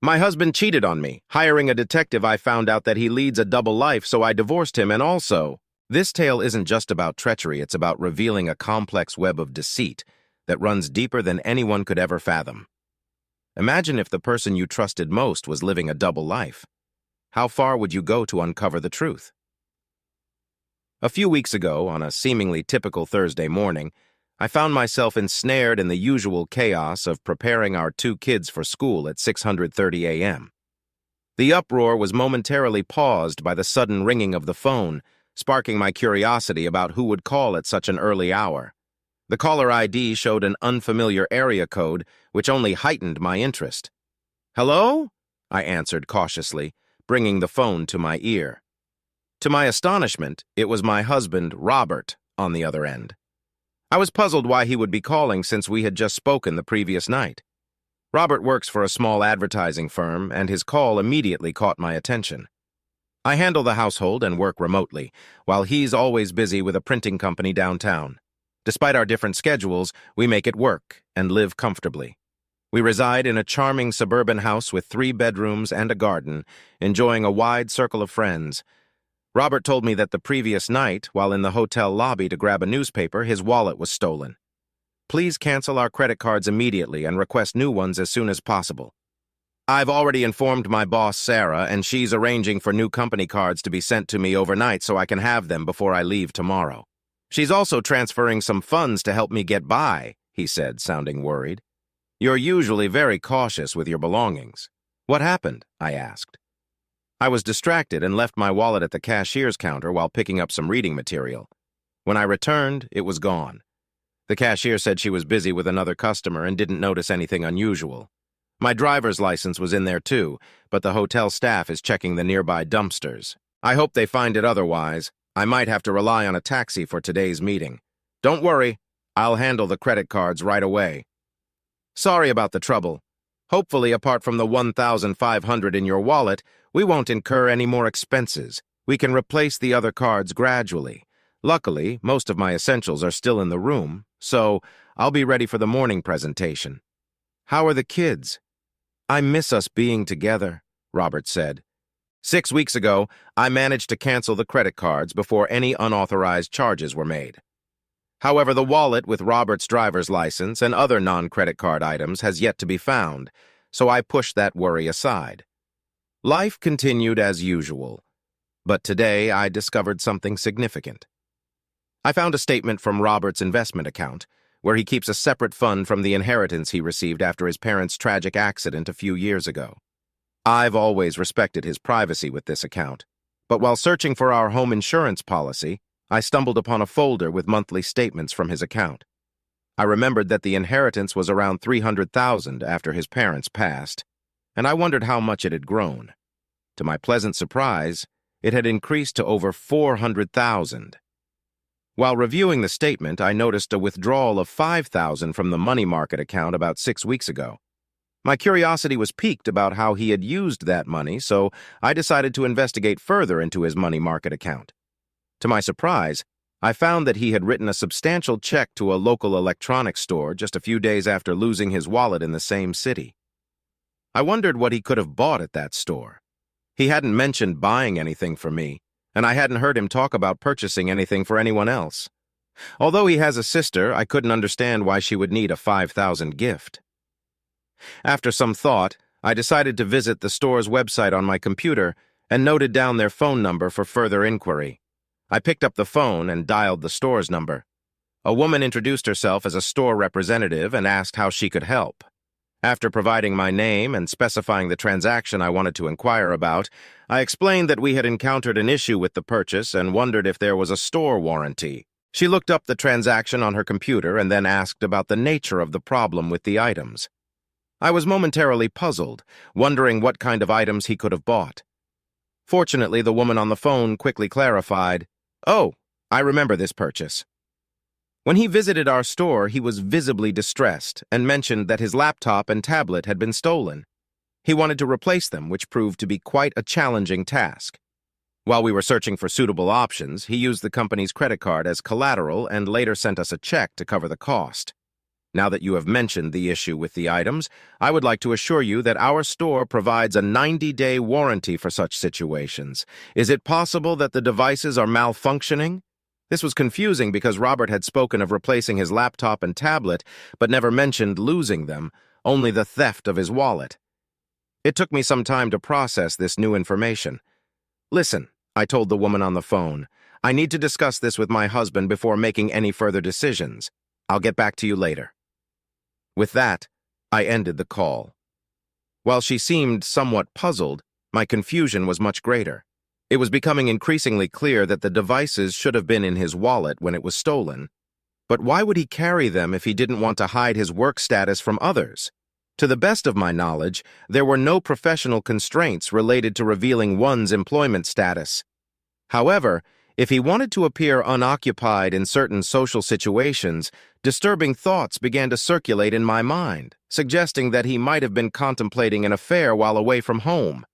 My husband cheated on me. Hiring a detective, I found out that he leads a double life, so I divorced him, and also... This tale isn't just about treachery, it's about revealing a complex web of deceit that runs deeper than anyone could ever fathom. Imagine if the person you trusted most was living a double life. How far would you go to uncover the truth? A few weeks ago, on a seemingly typical Thursday morning, I found myself ensnared in the usual chaos of preparing our two kids for school at 6:30 a.m. The uproar was momentarily paused by the sudden ringing of the phone, sparking my curiosity about who would call at such an early hour. The caller ID showed an unfamiliar area code, which only heightened my interest. "Hello?" I answered cautiously, bringing the phone to my ear. To my astonishment, it was my husband, Robert, on the other end. I was puzzled why he would be calling since we had just spoken the previous night. Robert works for a small advertising firm, and his call immediately caught my attention. I handle the household and work remotely, while he's always busy with a printing company downtown. Despite our different schedules, we make it work and live comfortably. We reside in a charming suburban house with 3 bedrooms and a garden, enjoying a wide circle of friends. Robert told me that the previous night, while in the hotel lobby to grab a newspaper, his wallet was stolen. "Please cancel our credit cards immediately and request new ones as soon as possible. I've already informed my boss, Sarah, and she's arranging for new company cards to be sent to me overnight so I can have them before I leave tomorrow. She's also transferring some funds to help me get by," he said, sounding worried. "You're usually very cautious with your belongings. What happened?" I asked. I was distracted and left my wallet at the cashier's counter while picking up some reading material. When I returned, it was gone. The cashier said she was busy with another customer and didn't notice anything unusual. My driver's license was in there too, but the hotel staff is checking the nearby dumpsters. I hope they find it otherwise. I might have to rely on a taxi for today's meeting. Don't worry, I'll handle the credit cards right away. Sorry about the trouble. Hopefully, apart from the $1,500 in your wallet, we won't incur any more expenses. We can replace the other cards gradually. Luckily, most of my essentials are still in the room, so I'll be ready for the morning presentation. How are the kids? I miss us being together, Robert said. 6 weeks ago, I managed to cancel the credit cards before any unauthorized charges were made. However, the wallet with Robert's driver's license and other non-credit card items has yet to be found, so I pushed that worry aside. Life continued as usual, but today I discovered something significant. I found a statement from Robert's investment account, where he keeps a separate fund from the inheritance he received after his parents' tragic accident a few years ago. I've always respected his privacy with this account, but while searching for our home insurance policy, I stumbled upon a folder with monthly statements from his account. I remembered that the inheritance was around $300,000 after his parents passed, and I wondered how much it had grown. To my pleasant surprise, it had increased to over $400,000. While reviewing the statement, I noticed a withdrawal of $5,000 from the money market account about 6 weeks ago. My curiosity was piqued about how he had used that money, so I decided to investigate further into his money market account. To my surprise, I found that he had written a substantial check to a local electronics store just a few days after losing his wallet in the same city. I wondered what he could have bought at that store. He hadn't mentioned buying anything for me, and I hadn't heard him talk about purchasing anything for anyone else. Although he has a sister, I couldn't understand why she would need a $5,000 gift. After some thought, I decided to visit the store's website on my computer and noted down their phone number for further inquiry. I picked up the phone and dialed the store's number. A woman introduced herself as a store representative and asked how she could help. After providing my name and specifying the transaction I wanted to inquire about, I explained that we had encountered an issue with the purchase and wondered if there was a store warranty. She looked up the transaction on her computer and then asked about the nature of the problem with the items. I was momentarily puzzled, wondering what kind of items he could have bought. Fortunately, the woman on the phone quickly clarified, "Oh, I remember this purchase." When he visited our store, he was visibly distressed and mentioned that his laptop and tablet had been stolen. He wanted to replace them, which proved to be quite a challenging task. While we were searching for suitable options, he used the company's credit card as collateral and later sent us a check to cover the cost. Now that you have mentioned the issue with the items, I would like to assure you that our store provides a 90-day warranty for such situations. Is it possible that the devices are malfunctioning? This was confusing because Robert had spoken of replacing his laptop and tablet, but never mentioned losing them, only the theft of his wallet. It took me some time to process this new information. Listen, I told the woman on the phone. I need to discuss this with my husband before making any further decisions. I'll get back to you later. With that, I ended the call. While she seemed somewhat puzzled, my confusion was much greater. It was becoming increasingly clear that the devices should have been in his wallet when it was stolen. But why would he carry them if he didn't want to hide his work status from others? To the best of my knowledge, there were no professional constraints related to revealing one's employment status. However, if he wanted to appear unoccupied in certain social situations, disturbing thoughts began to circulate in my mind, suggesting that he might have been contemplating an affair while away from home.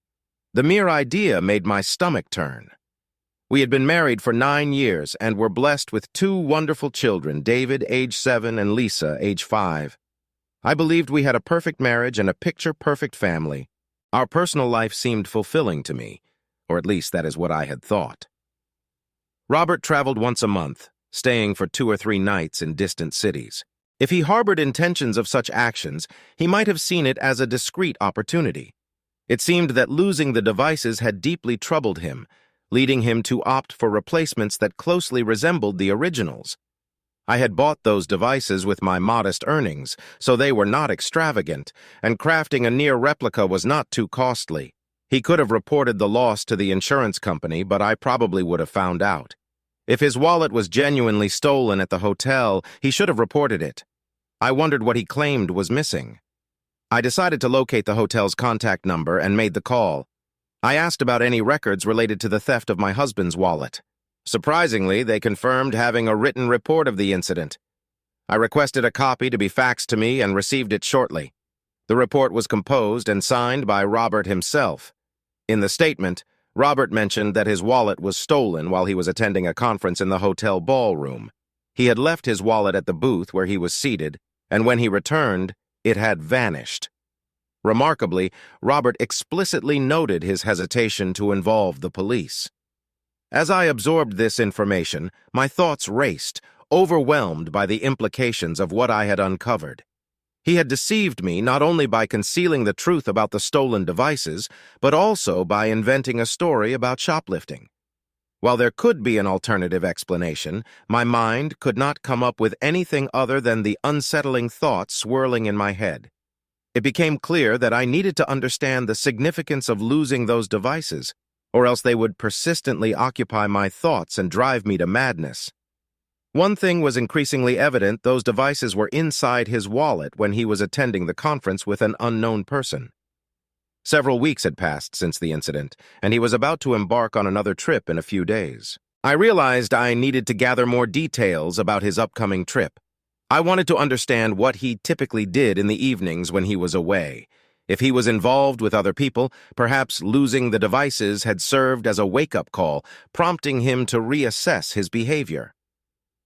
The mere idea made my stomach turn. We had been married for 9 years and were blessed with 2 wonderful children, David, age 7, and Lisa, age 5. I believed we had a perfect marriage and a picture-perfect family. Our personal life seemed fulfilling to me, or at least that is what I had thought. Robert traveled once a month, staying for 2 or 3 nights in distant cities. If he harbored intentions of such actions, he might have seen it as a discreet opportunity. It seemed that losing the devices had deeply troubled him, leading him to opt for replacements that closely resembled the originals. I had bought those devices with my modest earnings, so they were not extravagant, and crafting a near replica was not too costly. He could have reported the loss to the insurance company, but I probably would have found out. If his wallet was genuinely stolen at the hotel, he should have reported it. I wondered what he claimed was missing. I decided to locate the hotel's contact number and made the call. I asked about any records related to the theft of my husband's wallet. Surprisingly, they confirmed having a written report of the incident. I requested a copy to be faxed to me and received it shortly. The report was composed and signed by Robert himself. In the statement, Robert mentioned that his wallet was stolen while he was attending a conference in the hotel ballroom. He had left his wallet at the booth where he was seated, and when he returned, it had vanished. Remarkably, Robert explicitly noted his hesitation to involve the police. As I absorbed this information, my thoughts raced, overwhelmed by the implications of what I had uncovered. He had deceived me not only by concealing the truth about the stolen devices, but also by inventing a story about shoplifting. While there could be an alternative explanation, my mind could not come up with anything other than the unsettling thoughts swirling in my head. It became clear that I needed to understand the significance of losing those devices, or else they would persistently occupy my thoughts and drive me to madness. One thing was increasingly evident: those devices were inside his wallet when he was attending the conference with an unknown person. Several weeks had passed since the incident, and he was about to embark on another trip in a few days. I realized I needed to gather more details about his upcoming trip. I wanted to understand what he typically did in the evenings when he was away. If he was involved with other people, perhaps losing the devices had served as a wake-up call, prompting him to reassess his behavior.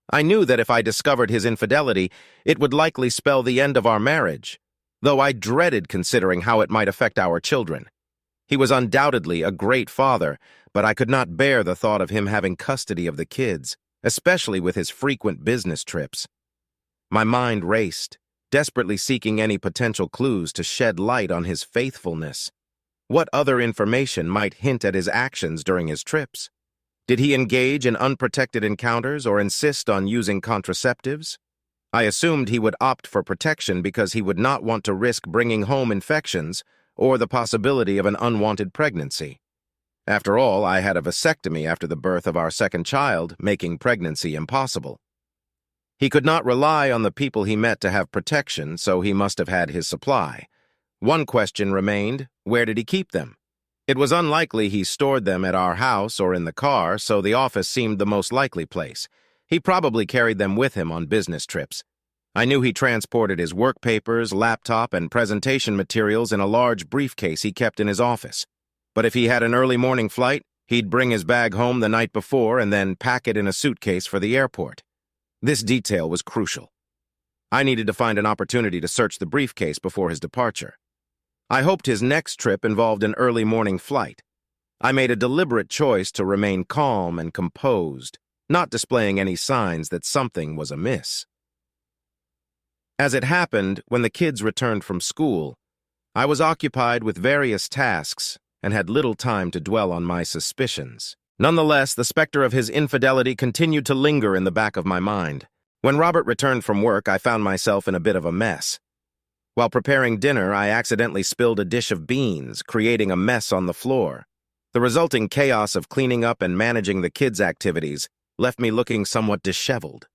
I knew that if I discovered his infidelity, it would likely spell the end of our marriage, though I dreaded considering how it might affect our children. He was undoubtedly a great father, but I could not bear the thought of him having custody of the kids, especially with his frequent business trips. My mind raced, desperately seeking any potential clues to shed light on his faithfulness. What other information might hint at his actions during his trips? Did he engage in unprotected encounters or insist on using contraceptives? I assumed he would opt for protection because he would not want to risk bringing home infections or the possibility of an unwanted pregnancy. After all, I had a vasectomy after the birth of our second child, making pregnancy impossible. He could not rely on the people he met to have protection, so he must have had his supply. One question remained: where did he keep them? It was unlikely he stored them at our house or in the car, so the office seemed the most likely place. He probably carried them with him on business trips. I knew he transported his work papers, laptop, and presentation materials in a large briefcase he kept in his office. But if he had an early morning flight, he'd bring his bag home the night before and then pack it in a suitcase for the airport. This detail was crucial. I needed to find an opportunity to search the briefcase before his departure. I hoped his next trip involved an early morning flight. I made a deliberate choice to remain calm and composed, not displaying any signs that something was amiss. As it happened, when the kids returned from school, I was occupied with various tasks and had little time to dwell on my suspicions. Nonetheless, the specter of his infidelity continued to linger in the back of my mind. When Robert returned from work, I found myself in a bit of a mess. While preparing dinner, I accidentally spilled a dish of beans, creating a mess on the floor. The resulting chaos of cleaning up and managing the kids' activities left me looking somewhat disheveled.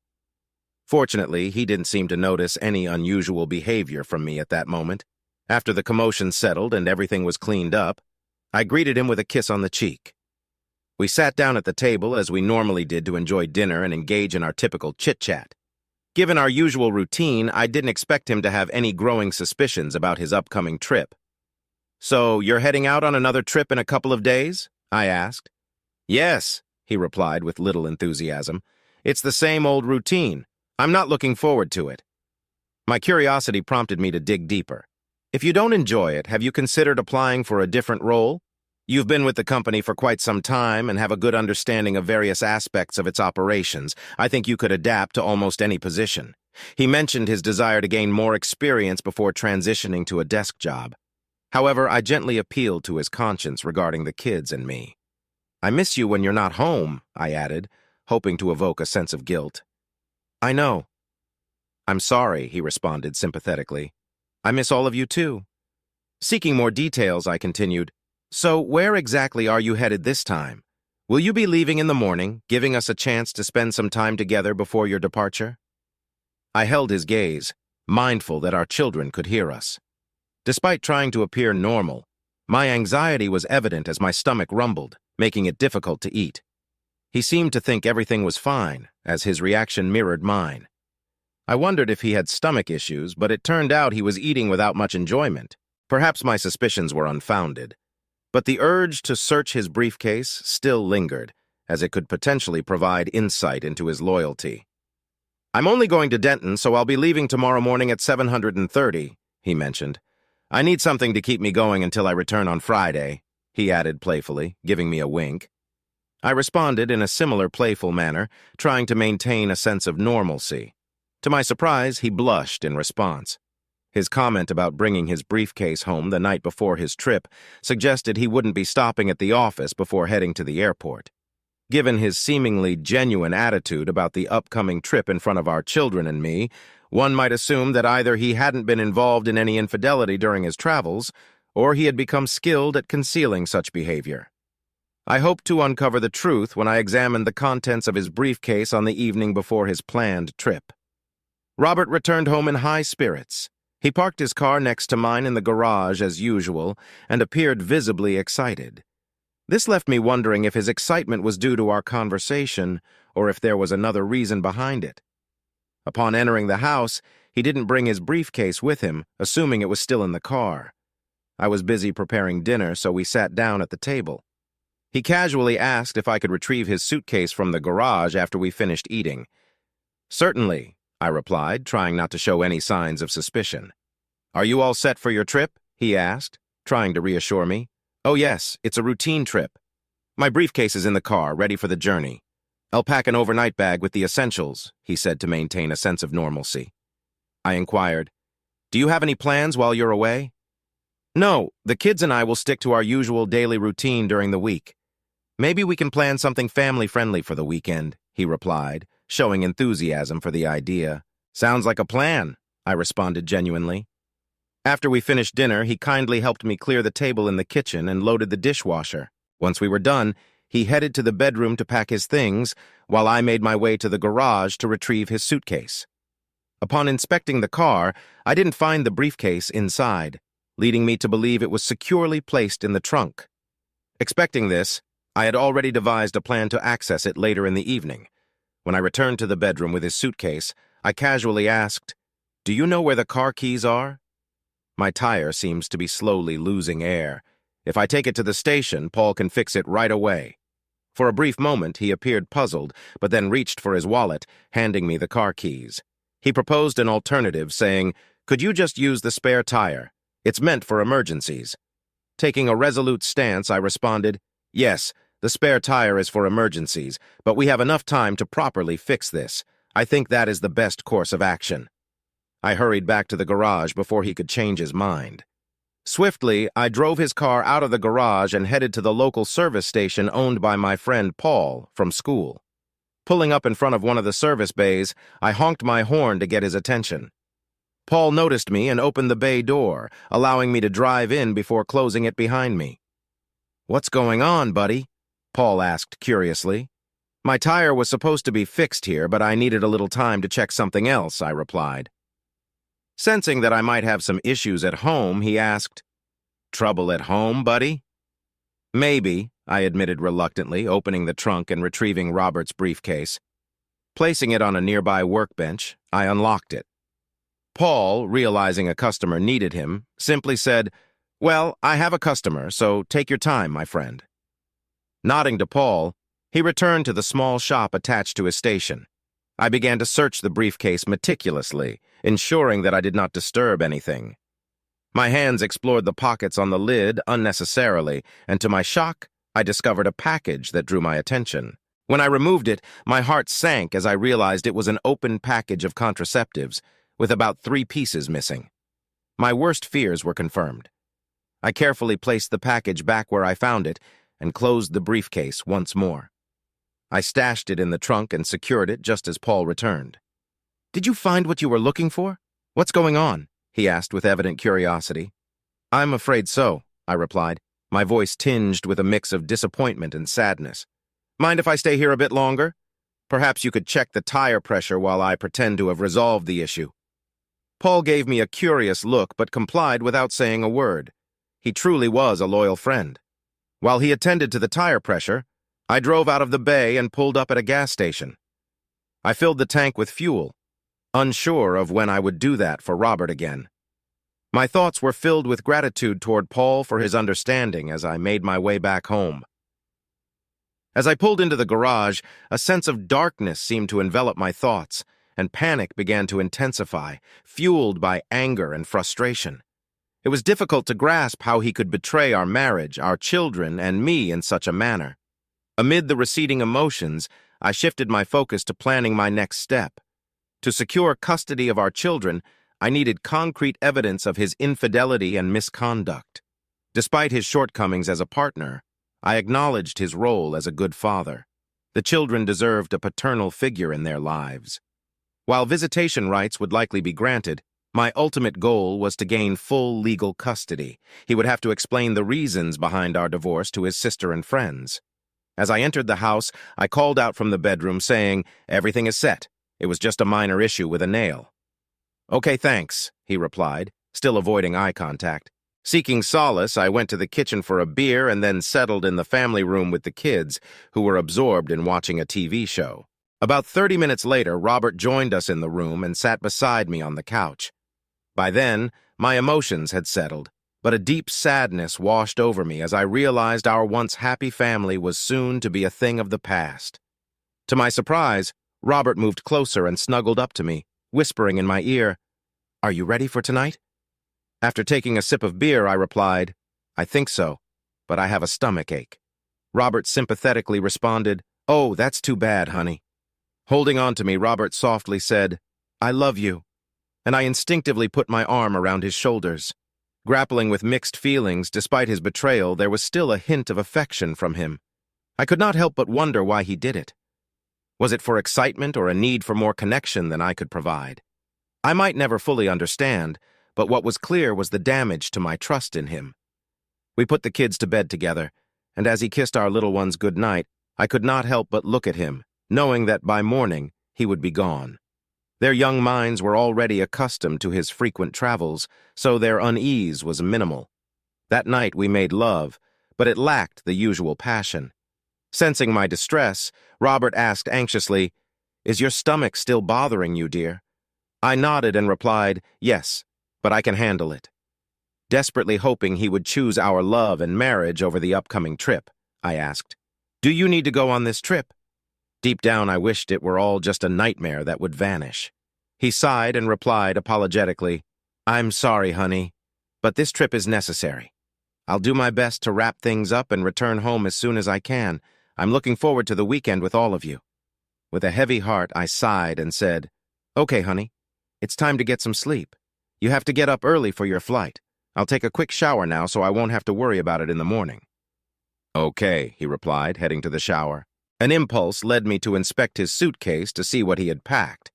Fortunately, he didn't seem to notice any unusual behavior from me at that moment. After the commotion settled and everything was cleaned up, I greeted him with a kiss on the cheek. We sat down at the table as we normally did to enjoy dinner and engage in our typical chit-chat. Given our usual routine, I didn't expect him to have any growing suspicions about his upcoming trip. "So, you're heading out on another trip in a couple of days?" I asked. "Yes," he replied with little enthusiasm. "It's the same old routine. I'm not looking forward to it." My curiosity prompted me to dig deeper. "If you don't enjoy it, have you considered applying for a different role? You've been with the company for quite some time and have a good understanding of various aspects of its operations. I think you could adapt to almost any position." He mentioned his desire to gain more experience before transitioning to a desk job. However, I gently appealed to his conscience regarding the kids and me. "I miss you when you're not home," I added, hoping to evoke a sense of guilt. "I know." "I'm sorry," he responded sympathetically. "I miss all of you too." Seeking more details, I continued, "So where exactly are you headed this time? Will you be leaving in the morning, giving us a chance to spend some time together before your departure?" I held his gaze, mindful that our children could hear us. Despite trying to appear normal, my anxiety was evident as my stomach rumbled, making it difficult to eat. He seemed to think everything was fine, as his reaction mirrored mine. I wondered if he had stomach issues, but it turned out he was eating without much enjoyment. Perhaps my suspicions were unfounded. But the urge to search his briefcase still lingered, as it could potentially provide insight into his loyalty. "I'm only going to Denton, so I'll be leaving tomorrow morning at 7:30, he mentioned. "I need something to keep me going until I return on Friday," he added playfully, giving me a wink. I responded in a similar playful manner, trying to maintain a sense of normalcy. To my surprise, he blushed in response. His comment about bringing his briefcase home the night before his trip suggested he wouldn't be stopping at the office before heading to the airport. Given his seemingly genuine attitude about the upcoming trip in front of our children and me, one might assume that either he hadn't been involved in any infidelity during his travels, or he had become skilled at concealing such behavior. I hoped to uncover the truth when I examined the contents of his briefcase on the evening before his planned trip. Robert returned home in high spirits. He parked his car next to mine in the garage as usual and appeared visibly excited. This left me wondering if his excitement was due to our conversation or if there was another reason behind it. Upon entering the house, he didn't bring his briefcase with him, assuming it was still in the car. I was busy preparing dinner, so we sat down at the table. He casually asked if I could retrieve his suitcase from the garage after we finished eating. "Certainly," I replied, trying not to show any signs of suspicion. "Are you all set for your trip?" he asked, trying to reassure me. "Oh yes, it's a routine trip. My briefcase is in the car, ready for the journey. I'll pack an overnight bag with the essentials," he said to maintain a sense of normalcy. I inquired, "Do you have any plans while you're away?" "No, the kids and I will stick to our usual daily routine during the week. Maybe we can plan something family-friendly for the weekend," he replied, showing enthusiasm for the idea. "Sounds like a plan," I responded genuinely. After we finished dinner, he kindly helped me clear the table in the kitchen and loaded the dishwasher. Once we were done, he headed to the bedroom to pack his things, while I made my way to the garage to retrieve his suitcase. Upon inspecting the car, I didn't find the briefcase inside, leading me to believe it was securely placed in the trunk. Expecting this, I had already devised a plan to access it later in the evening. When I returned to the bedroom with his suitcase, I casually asked, "Do you know where the car keys are?" "My tire seems to be slowly losing air. If I take it to the station, Paul can fix it right away." For a brief moment, he appeared puzzled, but then reached for his wallet, handing me the car keys. He proposed an alternative, saying, "Could you just use the spare tire? It's meant for emergencies." Taking a resolute stance, I responded, "Yes, the spare tire is for emergencies, but we have enough time to properly fix this. I think that is the best course of action." I hurried back to the garage before he could change his mind. Swiftly, I drove his car out of the garage and headed to the local service station owned by my friend Paul from school. Pulling up in front of one of the service bays, I honked my horn to get his attention. Paul noticed me and opened the bay door, allowing me to drive in before closing it behind me. "What's going on, buddy?" Paul asked curiously. "My tire was supposed to be fixed here, but I needed a little time to check something else," I replied. Sensing that I might have some issues at home, he asked, "Trouble at home, buddy?" "Maybe," I admitted reluctantly, opening the trunk and retrieving Robert's briefcase. Placing it on a nearby workbench, I unlocked it. Paul, realizing a customer needed him, simply said, "Well, I have a customer, so take your time, my friend." Nodding to Paul, he returned to the small shop attached to his station. I began to search the briefcase meticulously, ensuring that I did not disturb anything. My hands explored the pockets on the lid unnecessarily, and to my shock, I discovered a package that drew my attention. When I removed it, my heart sank as I realized it was an open package of contraceptives, with about 3 pieces missing. My worst fears were confirmed. I carefully placed the package back where I found it and closed the briefcase once more. I stashed it in the trunk and secured it just as Paul returned. "Did you find what you were looking for? What's going on?" he asked with evident curiosity. "I'm afraid so," I replied, my voice tinged with a mix of disappointment and sadness. "Mind if I stay here a bit longer? Perhaps you could check the tire pressure while I pretend to have resolved the issue." Paul gave me a curious look but complied without saying a word. He truly was a loyal friend. While he attended to the tire pressure, I drove out of the bay and pulled up at a gas station. I filled the tank with fuel, unsure of when I would do that for Robert again. My thoughts were filled with gratitude toward Paul for his understanding as I made my way back home. As I pulled into the garage, a sense of darkness seemed to envelop my thoughts, and panic began to intensify, fueled by anger and frustration. It was difficult to grasp how he could betray our marriage, our children, and me in such a manner. Amid the receding emotions, I shifted my focus to planning my next step. To secure custody of our children, I needed concrete evidence of his infidelity and misconduct. Despite his shortcomings as a partner, I acknowledged his role as a good father. The children deserved a paternal figure in their lives. While visitation rights would likely be granted, my ultimate goal was to gain full legal custody. He would have to explain the reasons behind our divorce to his sister and friends. As I entered the house, I called out from the bedroom saying, "Everything is set. It was just a minor issue with a nail." "Okay, thanks," he replied, still avoiding eye contact. Seeking solace, I went to the kitchen for a beer and then settled in the family room with the kids, who were absorbed in watching a TV show. About 30 minutes later, Robert joined us in the room and sat beside me on the couch. By then, my emotions had settled, but a deep sadness washed over me as I realized our once happy family was soon to be a thing of the past. To my surprise, Robert moved closer and snuggled up to me, whispering in my ear, "Are you ready for tonight?" After taking a sip of beer, I replied, "I think so, but I have a stomach ache." Robert sympathetically responded, "Oh, that's too bad, honey." Holding on to me, Robert softly said, "I love you," and I instinctively put my arm around his shoulders. Grappling with mixed feelings, despite his betrayal, there was still a hint of affection from him. I could not help but wonder why he did it. Was it for excitement or a need for more connection than I could provide? I might never fully understand, but what was clear was the damage to my trust in him. We put the kids to bed together, and as he kissed our little ones good night, I could not help but look at him, knowing that by morning he would be gone. Their young minds were already accustomed to his frequent travels, so their unease was minimal. That night we made love, but it lacked the usual passion. Sensing my distress, Robert asked anxiously, "Is your stomach still bothering you, dear?" I nodded and replied, "Yes, but I can handle it." Desperately hoping he would choose our love and marriage over the upcoming trip, I asked, "Do you need to go on this trip?" Deep down, I wished it were all just a nightmare that would vanish. He sighed and replied apologetically, "I'm sorry, honey, but this trip is necessary. I'll do my best to wrap things up and return home as soon as I can. I'm looking forward to the weekend with all of you." With a heavy heart, I sighed and said, "Okay, honey, it's time to get some sleep. You have to get up early for your flight. I'll take a quick shower now so I won't have to worry about it in the morning." "Okay," he replied, heading to the shower. An impulse led me to inspect his suitcase to see what he had packed.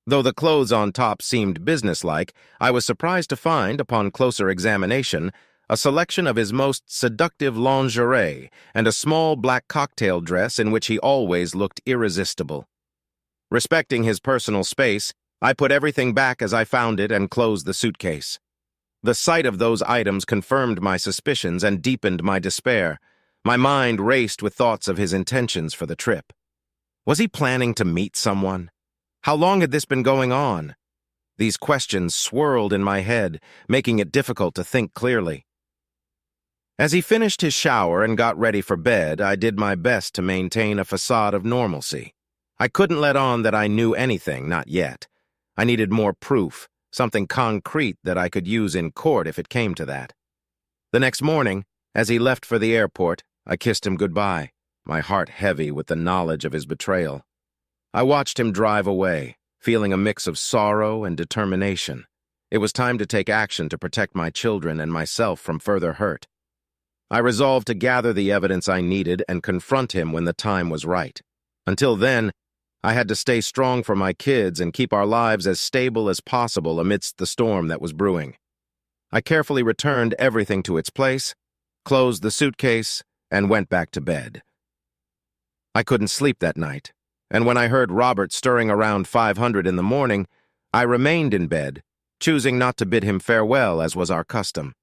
Though the clothes on top seemed businesslike, I was surprised to find, upon closer examination, a selection of his most seductive lingerie and a small black cocktail dress in which he always looked irresistible. Respecting his personal space, I put everything back as I found it and closed the suitcase. The sight of those items confirmed my suspicions and deepened my despair. My mind raced with thoughts of his intentions for the trip. Was he planning to meet someone? How long had this been going on? These questions swirled in my head, making it difficult to think clearly. As he finished his shower and got ready for bed, I did my best to maintain a facade of normalcy. I couldn't let on that I knew anything, not yet. I needed more proof, something concrete that I could use in court if it came to that. The next morning, as he left for the airport, I kissed him goodbye, my heart heavy with the knowledge of his betrayal. I watched him drive away, feeling a mix of sorrow and determination. It was time to take action to protect my children and myself from further hurt. I resolved to gather the evidence I needed and confront him when the time was right. Until then, I had to stay strong for my kids and keep our lives as stable as possible amidst the storm that was brewing. I carefully returned everything to its place, closed the suitcase, and went back to bed. I couldn't sleep that night, and when I heard Robert stirring around 500 in the morning, I remained in bed, choosing not to bid him farewell as was our custom.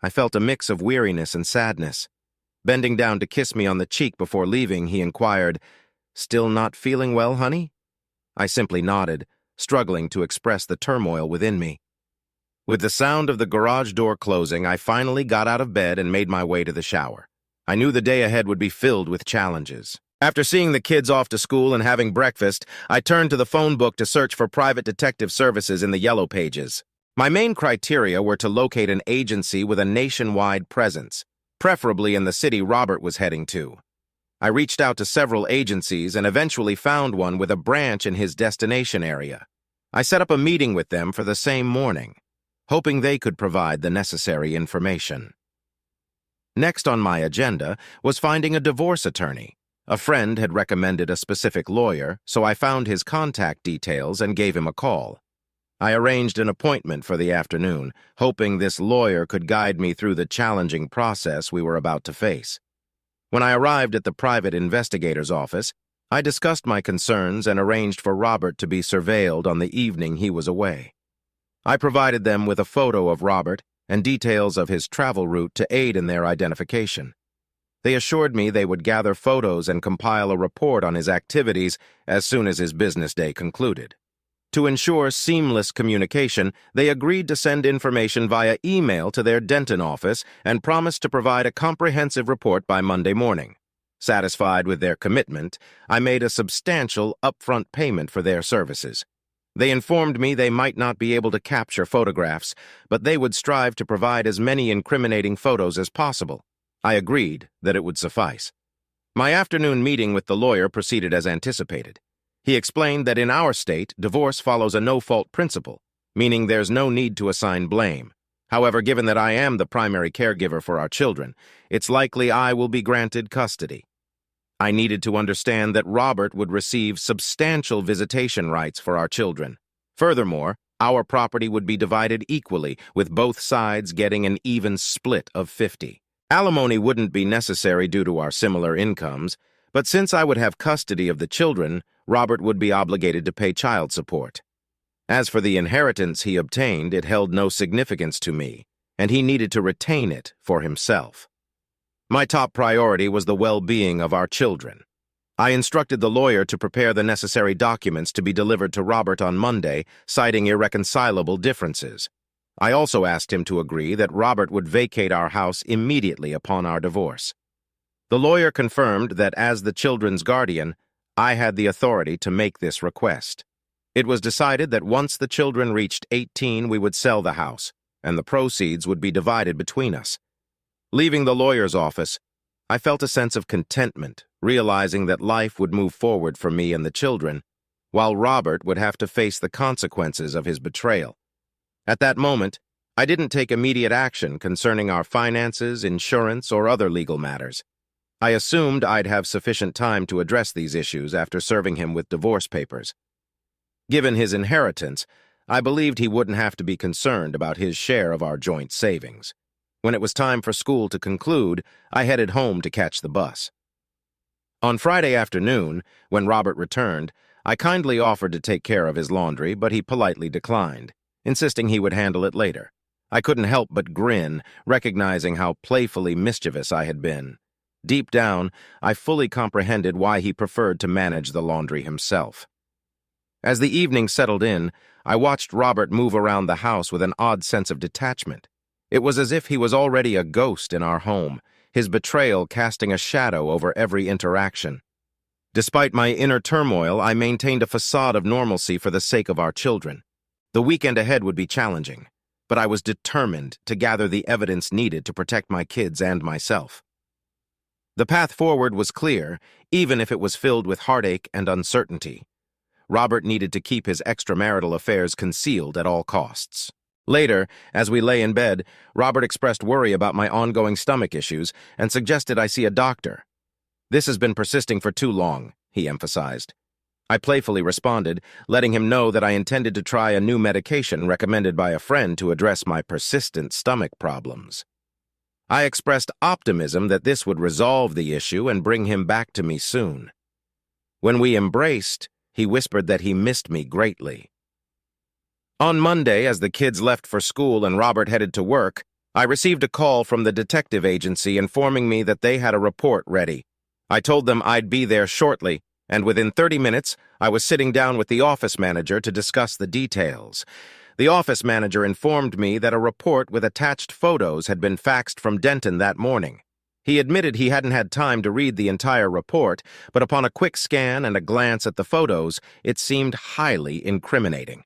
I felt a mix of weariness and sadness. Bending down to kiss me on the cheek before leaving, he inquired, "Still not feeling well, honey?" I simply nodded, struggling to express the turmoil within me. With the sound of the garage door closing, I finally got out of bed and made my way to the shower. I knew the day ahead would be filled with challenges. After seeing the kids off to school and having breakfast, I turned to the phone book to search for private detective services in the yellow pages. My main criteria were to locate an agency with a nationwide presence, preferably in the city Robert was heading to. I reached out to several agencies and eventually found one with a branch in his destination area. I set up a meeting with them for the same morning, hoping they could provide the necessary information. Next on my agenda was finding a divorce attorney. A friend had recommended a specific lawyer, so I found his contact details and gave him a call. I arranged an appointment for the afternoon, hoping this lawyer could guide me through the challenging process we were about to face. When I arrived at the private investigator's office, I discussed my concerns and arranged for Robert to be surveilled on the evening he was away. I provided them with a photo of Robert and details of his travel route to aid in their identification. They assured me they would gather photos and compile a report on his activities as soon as his business day concluded. To ensure seamless communication, they agreed to send information via email to their Denton office and promised to provide a comprehensive report by Monday morning. Satisfied with their commitment, I made a substantial upfront payment for their services. They informed me they might not be able to capture photographs, but they would strive to provide as many incriminating photos as possible. I agreed that it would suffice. My afternoon meeting with the lawyer proceeded as anticipated. He explained that in our state, divorce follows a no-fault principle, meaning there's no need to assign blame. However, given that I am the primary caregiver for our children, it's likely I will be granted custody. I needed to understand that Robert would receive substantial visitation rights for our children. Furthermore, our property would be divided equally, with both sides getting an even split of 50. Alimony wouldn't be necessary due to our similar incomes, but since I would have custody of the children, Robert would be obligated to pay child support. As for the inheritance he obtained, it held no significance to me, and he needed to retain it for himself. My top priority was the well-being of our children. I instructed the lawyer to prepare the necessary documents to be delivered to Robert on Monday, citing irreconcilable differences. I also asked him to agree that Robert would vacate our house immediately upon our divorce. The lawyer confirmed that as the children's guardian, I had the authority to make this request. It was decided that once the children reached 18, we would sell the house, and the proceeds would be divided between us. Leaving the lawyer's office, I felt a sense of contentment, realizing that life would move forward for me and the children, while Robert would have to face the consequences of his betrayal. At that moment, I didn't take immediate action concerning our finances, insurance, or other legal matters. I assumed I'd have sufficient time to address these issues after serving him with divorce papers. Given his inheritance, I believed he wouldn't have to be concerned about his share of our joint savings. When it was time for school to conclude, I headed home to catch the bus. On Friday afternoon, when Robert returned, I kindly offered to take care of his laundry, but he politely declined, insisting he would handle it later. I couldn't help but grin, recognizing how playfully mischievous I had been. Deep down, I fully comprehended why he preferred to manage the laundry himself. As the evening settled in, I watched Robert move around the house with an odd sense of detachment. It was as if he was already a ghost in our home, his betrayal casting a shadow over every interaction. Despite my inner turmoil, I maintained a facade of normalcy for the sake of our children. The weekend ahead would be challenging, but I was determined to gather the evidence needed to protect my kids and myself. The path forward was clear, even if it was filled with heartache and uncertainty. Robert needed to keep his extramarital affairs concealed at all costs. Later, as we lay in bed, Robert expressed worry about my ongoing stomach issues and suggested I see a doctor. "This has been persisting for too long," he emphasized. I playfully responded, letting him know that I intended to try a new medication recommended by a friend to address my persistent stomach problems. I expressed optimism that this would resolve the issue and bring him back to me soon. When we embraced, he whispered that he missed me greatly. On Monday, as the kids left for school and Robert headed to work, I received a call from the detective agency informing me that they had a report ready. I told them I'd be there shortly, and within 30 minutes, I was sitting down with the office manager to discuss the details. The office manager informed me that a report with attached photos had been faxed from Denton that morning. He admitted he hadn't had time to read the entire report, but upon a quick scan and a glance at the photos, it seemed highly incriminating.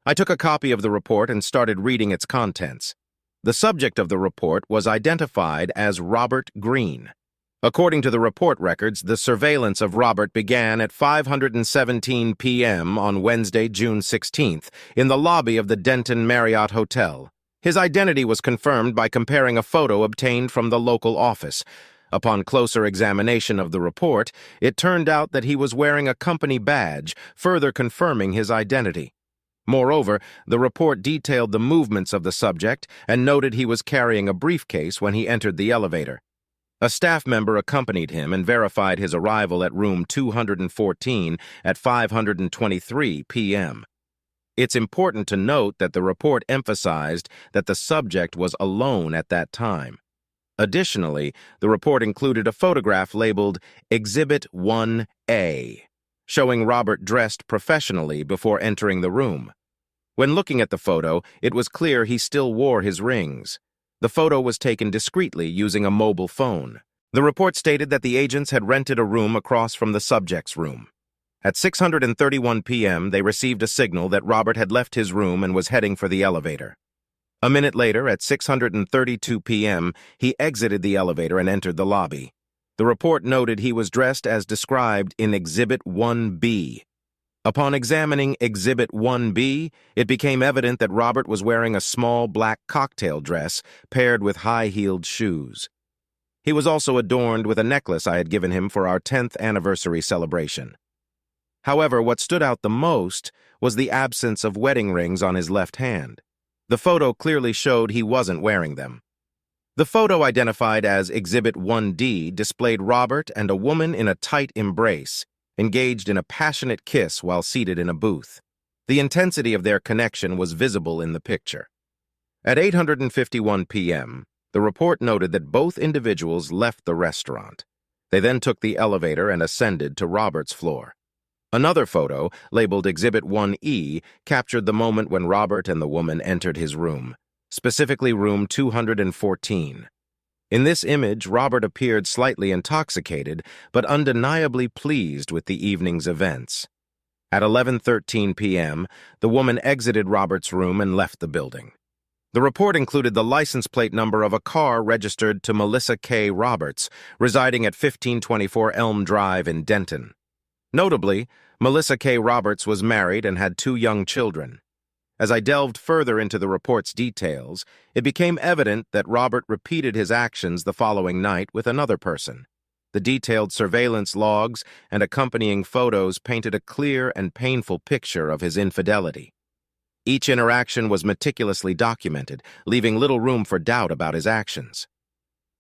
I took a copy of the report and started reading its contents. The subject of the report was identified as Robert Green. According to the report records, the surveillance of Robert began at 5:17 p.m. on Wednesday, June 16th, in the lobby of the Denton Marriott Hotel. His identity was confirmed by comparing a photo obtained from the local office. Upon closer examination of the report, it turned out that he was wearing a company badge, further confirming his identity. Moreover, the report detailed the movements of the subject and noted he was carrying a briefcase when he entered the elevator. A staff member accompanied him and verified his arrival at room 214 at 5:23 p.m. It's important to note that the report emphasized that the subject was alone at that time. Additionally, the report included a photograph labeled Exhibit 1A, showing Robert dressed professionally before entering the room. When looking at the photo, it was clear he still wore his rings. The photo was taken discreetly using a mobile phone. The report stated that the agents had rented a room across from the subject's room. At 6:31 p.m., they received a signal that Robert had left his room and was heading for the elevator. A minute later, at 6:32 p.m., he exited the elevator and entered the lobby. The report noted he was dressed as described in Exhibit 1B. Upon examining Exhibit 1B, it became evident that Robert was wearing a small black cocktail dress paired with high-heeled shoes. He was also adorned with a necklace I had given him for our 10th anniversary celebration. However, what stood out the most was the absence of wedding rings on his left hand. The photo clearly showed he wasn't wearing them. The photo identified as Exhibit 1D displayed Robert and a woman in a tight embrace, engaged in a passionate kiss while seated in a booth. The intensity of their connection was visible in the picture. At 8:51 p.m., the report noted that both individuals left the restaurant. They then took the elevator and ascended to Robert's floor. Another photo, labeled Exhibit 1E, captured the moment when Robert and the woman entered his room, specifically room 214. In this image, Robert appeared slightly intoxicated, but undeniably pleased with the evening's events. At 11:13 p.m., the woman exited Robert's room and left the building. The report included the license plate number of a car registered to Melissa K. Roberts, residing at 1524 Elm Drive in Denton. Notably, Melissa K. Roberts was married and had 2 young children. As I delved further into the report's details, it became evident that Robert repeated his actions the following night with another person. The detailed surveillance logs and accompanying photos painted a clear and painful picture of his infidelity. Each interaction was meticulously documented, leaving little room for doubt about his actions.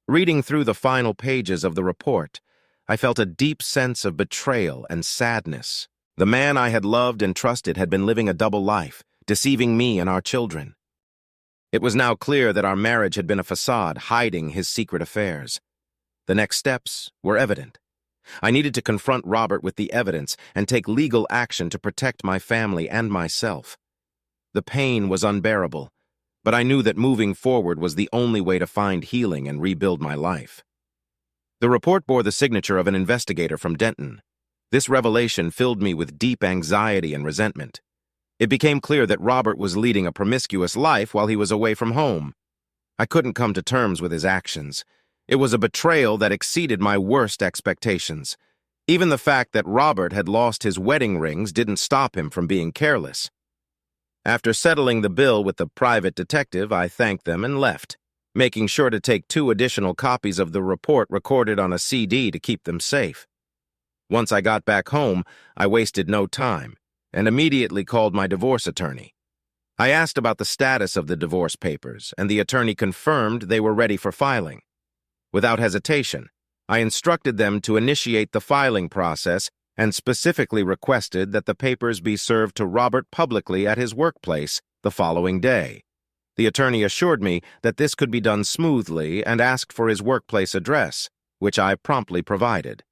Reading through the final pages of the report, I felt a deep sense of betrayal and sadness. The man I had loved and trusted had been living a double life, deceiving me and our children. It was now clear that our marriage had been a facade hiding his secret affairs. The next steps were evident. I needed to confront Robert with the evidence and take legal action to protect my family and myself. The pain was unbearable, but I knew that moving forward was the only way to find healing and rebuild my life. The report bore the signature of an investigator from Denton. This revelation filled me with deep anxiety and resentment. It became clear that Robert was leading a promiscuous life while he was away from home. I couldn't come to terms with his actions. It was a betrayal that exceeded my worst expectations. Even the fact that Robert had lost his wedding rings didn't stop him from being careless. After settling the bill with the private detective, I thanked them and left, making sure to take 2 additional copies of the report recorded on a CD to keep them safe. Once I got back home, I wasted no time and immediately called my divorce attorney. I asked about the status of the divorce papers, and the attorney confirmed they were ready for filing. Without hesitation, I instructed them to initiate the filing process and specifically requested that the papers be served to Robert publicly at his workplace the following day. The attorney assured me that this could be done smoothly and asked for his workplace address, which I promptly provided.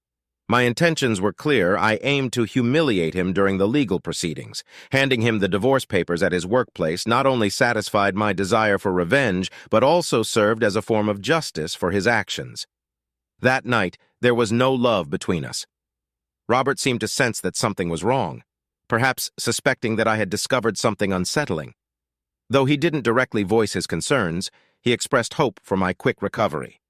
My intentions were clear. I aimed to humiliate him during the legal proceedings. Handing him the divorce papers at his workplace not only satisfied my desire for revenge, but also served as a form of justice for his actions. That night, there was no love between us. Robert seemed to sense that something was wrong, perhaps suspecting that I had discovered something unsettling. Though he didn't directly voice his concerns, he expressed hope for my quick recovery.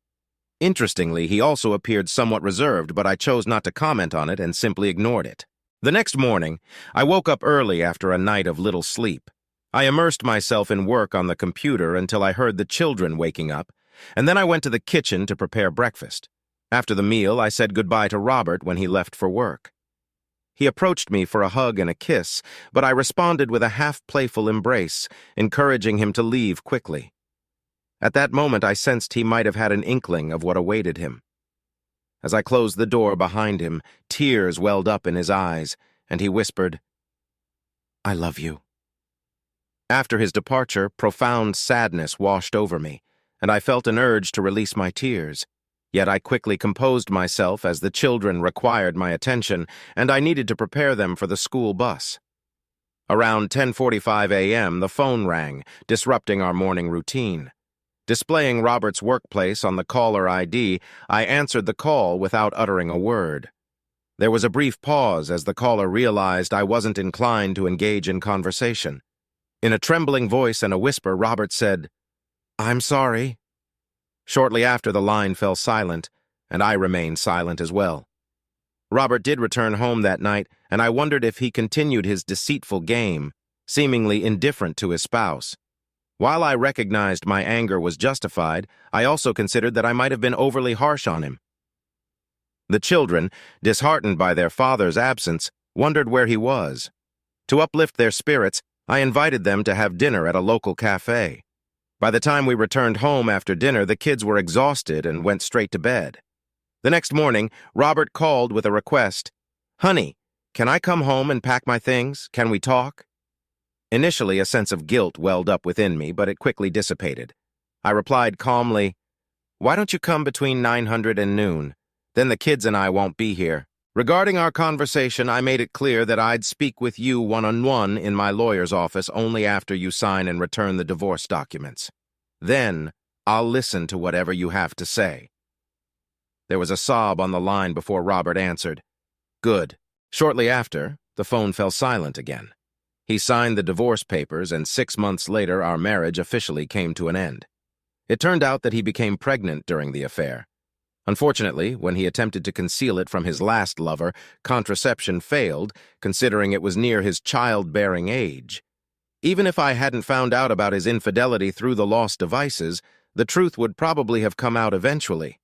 Interestingly, he also appeared somewhat reserved, but I chose not to comment on it and simply ignored it. The next morning, I woke up early after a night of little sleep. I immersed myself in work on the computer until I heard the children waking up, and then I went to the kitchen to prepare breakfast. After the meal, I said goodbye to Robert when he left for work. He approached me for a hug and a kiss, but I responded with a half-playful embrace, encouraging him to leave quickly. At that moment, I sensed he might have had an inkling of what awaited him. As I closed the door behind him, tears welled up in his eyes, and he whispered, "I love you." After his departure, profound sadness washed over me, and I felt an urge to release my tears. Yet I quickly composed myself as the children required my attention, and I needed to prepare them for the school bus. Around 10:45 a.m., the phone rang, disrupting our morning routine. Displaying Robert's workplace on the caller ID, I answered the call without uttering a word. There was a brief pause as the caller realized I wasn't inclined to engage in conversation. In a trembling voice and a whisper, Robert said, "I'm sorry." Shortly after, the line fell silent, and I remained silent as well. Robert did return home that night, and I wondered if he continued his deceitful game, seemingly indifferent to his spouse. While I recognized my anger was justified, I also considered that I might have been overly harsh on him. The children, disheartened by their father's absence, wondered where he was. To uplift their spirits, I invited them to have dinner at a local cafe. By the time we returned home after dinner, the kids were exhausted and went straight to bed. The next morning, Robert called with a request. "Honey, can I come home and pack my things? Can we talk?" Initially, a sense of guilt welled up within me, but it quickly dissipated. I replied calmly, "Why don't you come between 900 and noon? Then the kids and I won't be here. Regarding our conversation, I made it clear that I'd speak with you one-on-one in my lawyer's office only after you sign and return the divorce documents. Then, I'll listen to whatever you have to say." There was a sob on the line before Robert answered. "Good." Shortly after, The phone fell silent again. He signed the divorce papers, and 6 months later our marriage officially came to an end. It turned out that he became pregnant during the affair. Unfortunately, when he attempted to conceal it from his last lover, contraception failed, considering it was near his childbearing age. Even if I hadn't found out about his infidelity through the lost devices, the truth would probably have come out eventually.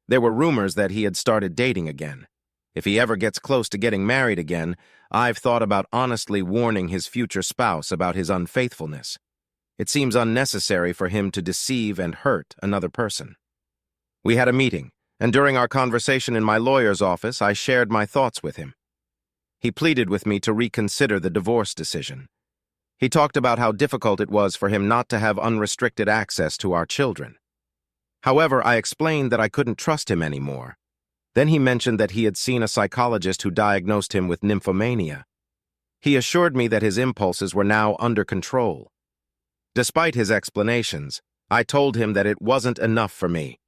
There were rumors that he had started dating again. If he ever gets close to getting married again, I've thought about honestly warning his future spouse about his unfaithfulness. It seems unnecessary for him to deceive and hurt another person. We had a meeting, and during our conversation in my lawyer's office, I shared my thoughts with him. He pleaded with me to reconsider the divorce decision. He talked about how difficult it was for him not to have unrestricted access to our children. However, I explained that I couldn't trust him anymore. Then he mentioned that he had seen a psychologist who diagnosed him with nymphomania. He assured me that his impulses were now under control. Despite his explanations, I told him that it wasn't enough for me.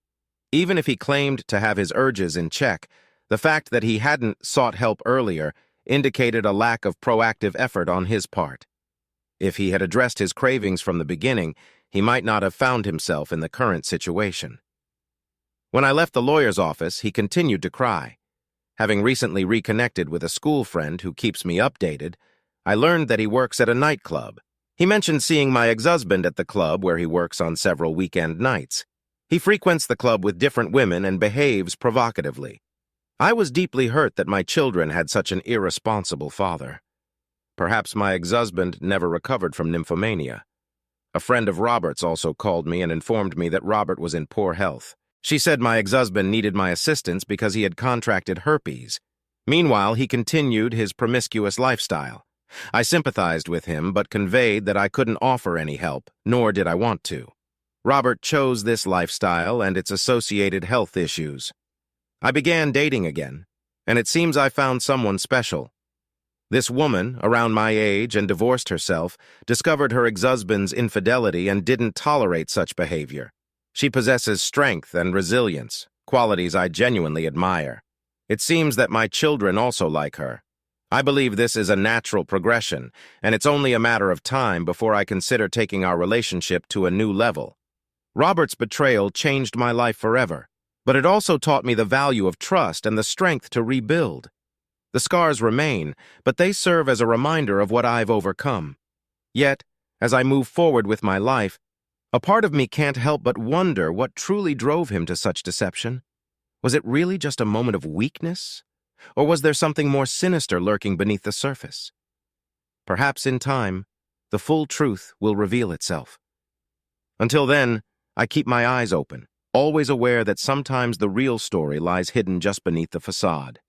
Even if he claimed to have his urges in check, the fact that he hadn't sought help earlier indicated a lack of proactive effort on his part. If he had addressed his cravings from the beginning, he might not have found himself in the current situation. When I left the lawyer's office, he continued to cry. Having recently reconnected with a school friend who keeps me updated, I learned that he works at a nightclub. He mentioned seeing my ex-husband at the club where he works on several weekend nights. He frequents the club with different women and behaves provocatively. I was deeply hurt that my children had such an irresponsible father. Perhaps my ex-husband never recovered from nymphomania. A friend of Robert's also called me and informed me that Robert was in poor health. She said my ex-husband needed my assistance because he had contracted herpes. Meanwhile, he continued his promiscuous lifestyle. I sympathized with him, but conveyed that I couldn't offer any help, nor did I want to. Robert chose this lifestyle and its associated health issues. I began dating again, and it seems I found someone special. This woman, around my age and divorced herself, discovered her ex-husband's infidelity and didn't tolerate such behavior. She possesses strength and resilience, qualities I genuinely admire. It seems that my children also like her. I believe this is a natural progression, and it's only a matter of time before I consider taking our relationship to a new level. Robert's betrayal changed my life forever, but it also taught me the value of trust and the strength to rebuild. The scars remain, but they serve as a reminder of what I've overcome. Yet, as I move forward with my life, a part of me can't help but wonder what truly drove him to such deception. Was it really just a moment of weakness? Or was there something more sinister lurking beneath the surface? Perhaps in time, the full truth will reveal itself. Until then, I keep my eyes open, always aware that sometimes the real story lies hidden just beneath the facade.